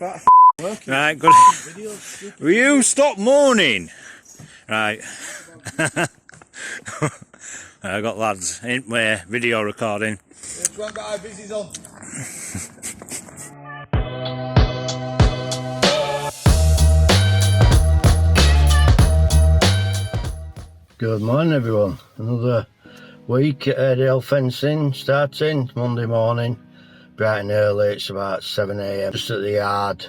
start working. Right, good. Will you stop moaning? Right. I got lads in my video recording. Go and get our busies on. Good morning everyone, another week at Airedale fencing starting Monday morning, bright and early. It's about 7 AM, just at the yard.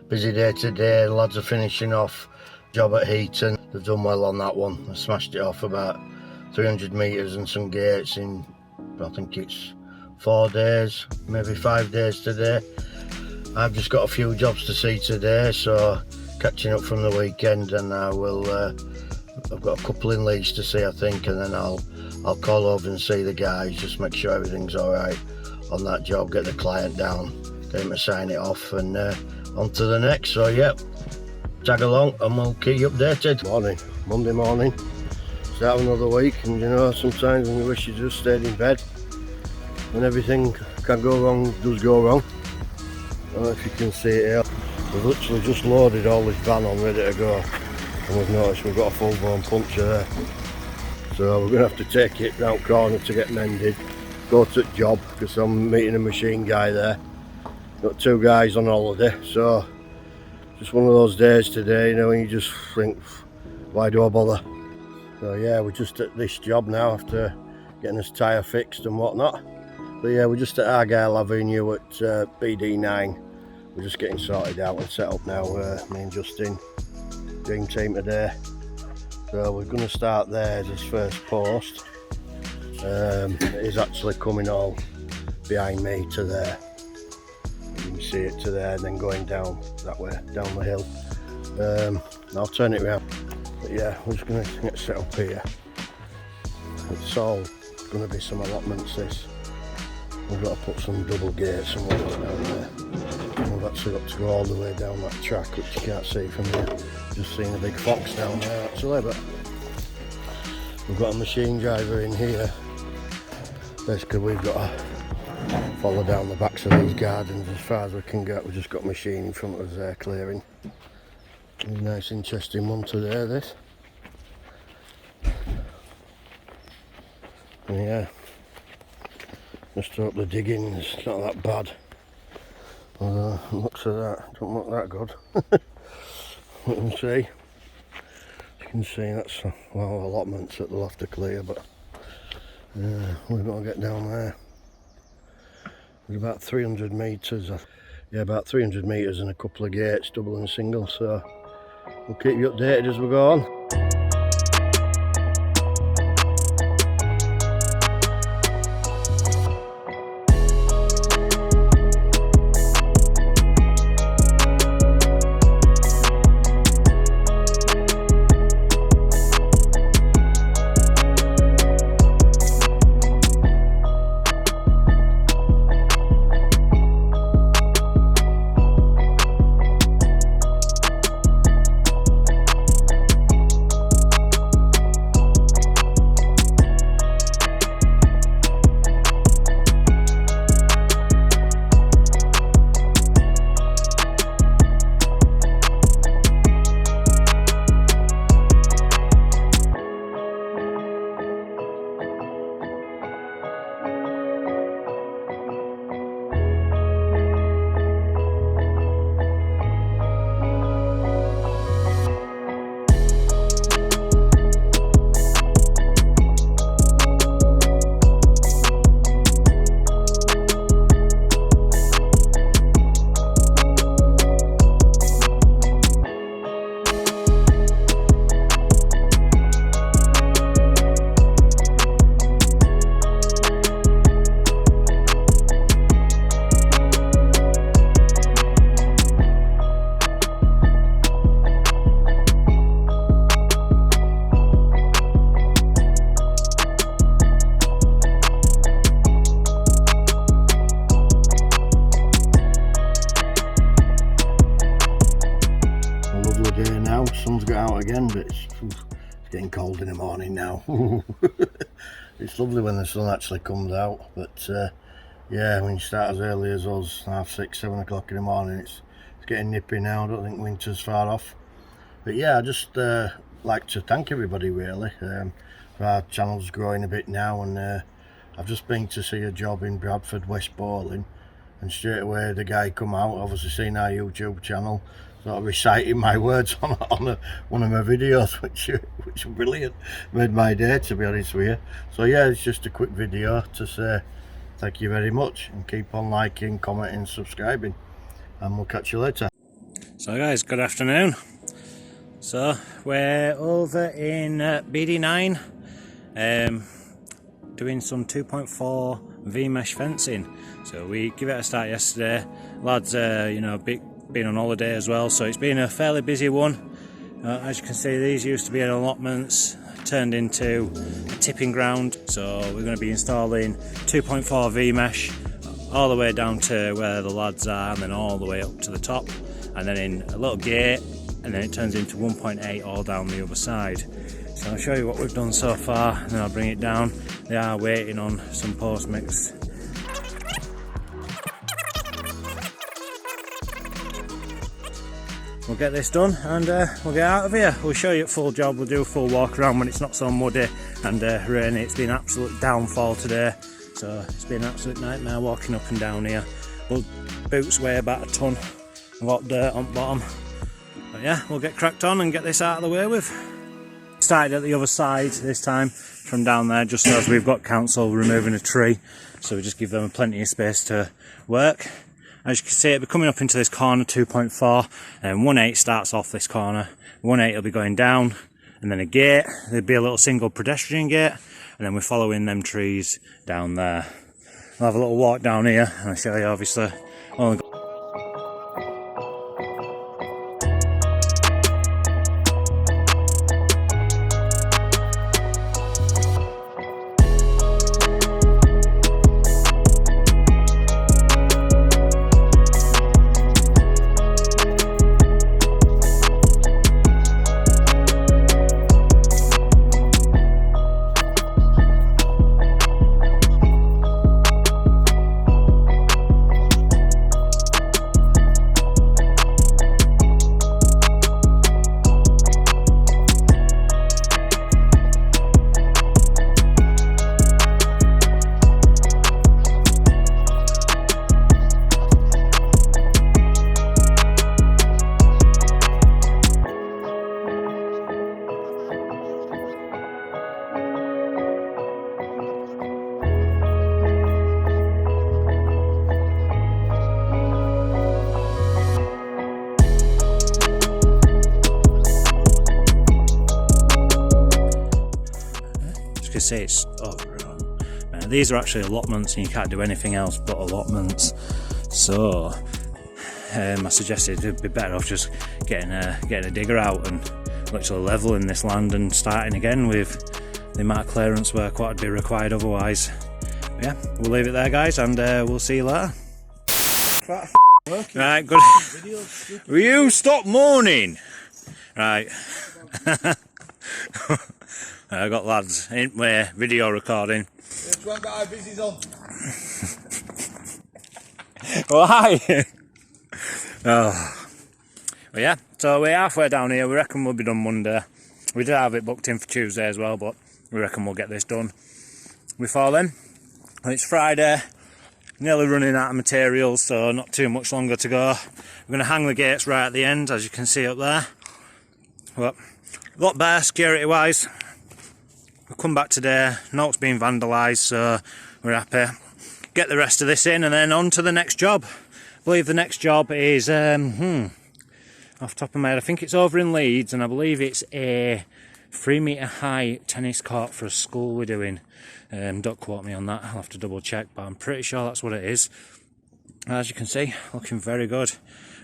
Busy day today, the lads are finishing off job at Heaton. They've done well on that one, they smashed it off about 300 metres and some gates in, I think it's 4 days, maybe 5 days today. I've just got a few jobs to see today, so catching up from the weekend, and I will I've got a couple in Leeds to see, I think, and then I'll call over and see the guys, just make sure everything's all right on that job, get the client down, get him to sign it off, and on to the next. So yeah, tag along and we'll keep you updated. Morning, Monday morning, start of another week, and you know, sometimes when you wish you just stayed in bed, and everything can go wrong, does go wrong. I don't know if you can see it here, we've literally just loaded all this van on ready to go. And we've noticed we've got a full-blown puncture there, so we're going to have to take it round corner to get mended, go to the job, because I'm meeting a machine guy there. Got 2 guys on holiday, so just one of those days today, you know, when you just think, why do I bother? So yeah, we're just at this job now after getting this tyre fixed and whatnot. But yeah, we're just at Airedale Avenue at BD9. We're just getting sorted out and set up now, me and Justin. Dream team today, so we're going to start there as his first post. It is actually coming all behind me to there, you can see it to there, and then going down that way, down the hill. I'll turn it around, but yeah, we're just going to get set up here. It's all going to be some allotments this. We've got to put some double gates and whatnot down there. We've actually got to go all the way down that track, which you can't see from here. Just seen a big fox down there actually, but we've got a machine driver in here. Basically we've got to follow down the backs of these gardens as far as we can get. We've just got a machine in front of us there clearing. A nice interesting one today, this. And yeah, just hope the digging's not that bad. Although, looks at that, don't look that good. You can see, that's well, allotments that they'll have to clear, but we've got to get down there. There's about 300 metres, yeah, about 300 metres and a couple of gates, double and single, so we'll keep you updated as we go on. Sun's got out again, but it's getting cold in the morning now. It's lovely when the sun actually comes out, but yeah, when you start as early as us, 6:30, 7 o'clock in the morning, it's It's getting nippy now. I don't think winter's far off. But yeah, I just like to thank everybody really. Our channel's growing a bit now, and I've just been to see a job in Bradford, West Bowling, and straight away the guy come out, obviously seen our YouTube channel, sort of reciting my words on one of my videos, which was brilliant. Made my day, to be honest with you. So yeah, it's just a quick video to say thank you very much, and keep on liking, commenting, subscribing, and we'll catch you later. So guys, good afternoon. So we're over in BD9 doing some 2.4 Vmesh fencing. So we give it a start yesterday. Lads, you know, been on holiday as well, so it's been a fairly busy one. As you can see, these used to be allotments, turned into a tipping ground. So we're going to be installing 2.4 Vmesh all the way down to where the lads are, and then all the way up to the top, and then in a little gate, and then it turns into 1.8 all down the other side. So I'll show you what we've done so far, and then I'll bring it down. They are waiting on some post mix. We'll get this done and we'll get out of here. We'll show you a full job. We'll do a full walk around when it's not so muddy and rainy. It's been an absolute downfall today, so it's been an absolute nightmare walking up and down here. Well, boots weigh about a ton. I've got dirt on bottom. But yeah, we'll get cracked on and get this out of the way with. Started at the other side this time from down there, just as we've got council removing a tree, so we just give them plenty of space to work. As you can see, it'll be coming up into this corner 2.4, and 1.8 starts off this corner. 1.8 will be going down, and then a gate. There'll be a little single pedestrian gate, and then we're following them trees down there. We'll have a little walk down here, and I'll show you obviously. See, it's these are actually allotments, and you can't do anything else but allotments. So I suggested it'd be better off just getting a digger out and literally leveling this land and starting again with the amount of clearance work what would be required otherwise. But yeah, we'll leave it there, guys, and we'll see you later. Right, good. Will you stop moaning? Right. I got lads in where video recording. How busy's on? Why? Oh. Well, yeah, so we're halfway down here. We reckon we'll be done Monday. We did have it booked in for Tuesday as well, but we reckon we'll get this done before then. It's Friday, nearly running out of materials, so not too much longer to go. We're going to hang the gates right at the end, as you can see up there. But a lot better security wise. We'll come back today, know it's been vandalised, so we're happy. Get the rest of this in and then on to the next job. I believe the next job is, off the top of my head, I think it's over in Leeds, and I believe it's a 3-metre high tennis court for a school we're doing. Don't quote me on that, I'll have to double check, but I'm pretty sure that's what it is. As you can see, looking very good.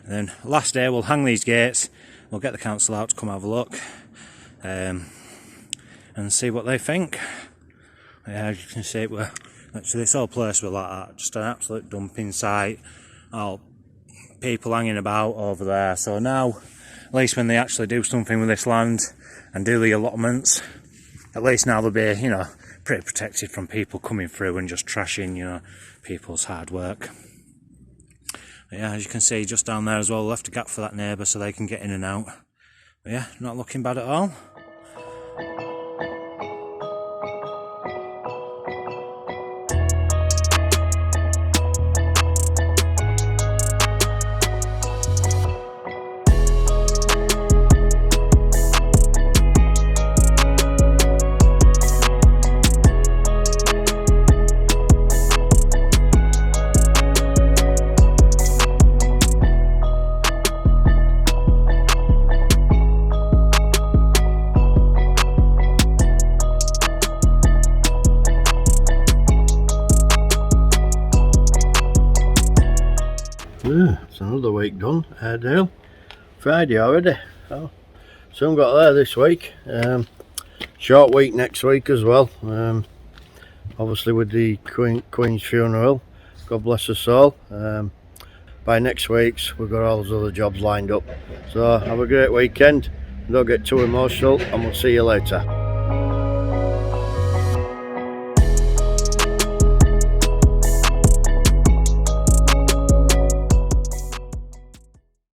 And then last day we'll hang these gates, we'll get the council out to come have a look. And see what they think. Yeah, as you can see, actually this whole place was like that, just an absolute dumping site. All people hanging about over there. So now, at least when they actually do something with this land and do the allotments, at least now they'll be, you know, pretty protected from people coming through and just trashing, you know, people's hard work. But yeah, as you can see just down there as well, left a gap for that neighbour so they can get in and out. But yeah, not looking bad at all. Yeah, it's another week done, Airedale. Friday already. Oh, soon got there this week. Short week next week as well. Obviously with the Queen's funeral. God bless her soul. By next week's we've got all those other jobs lined up. So have a great weekend. Don't get too emotional and we'll see you later.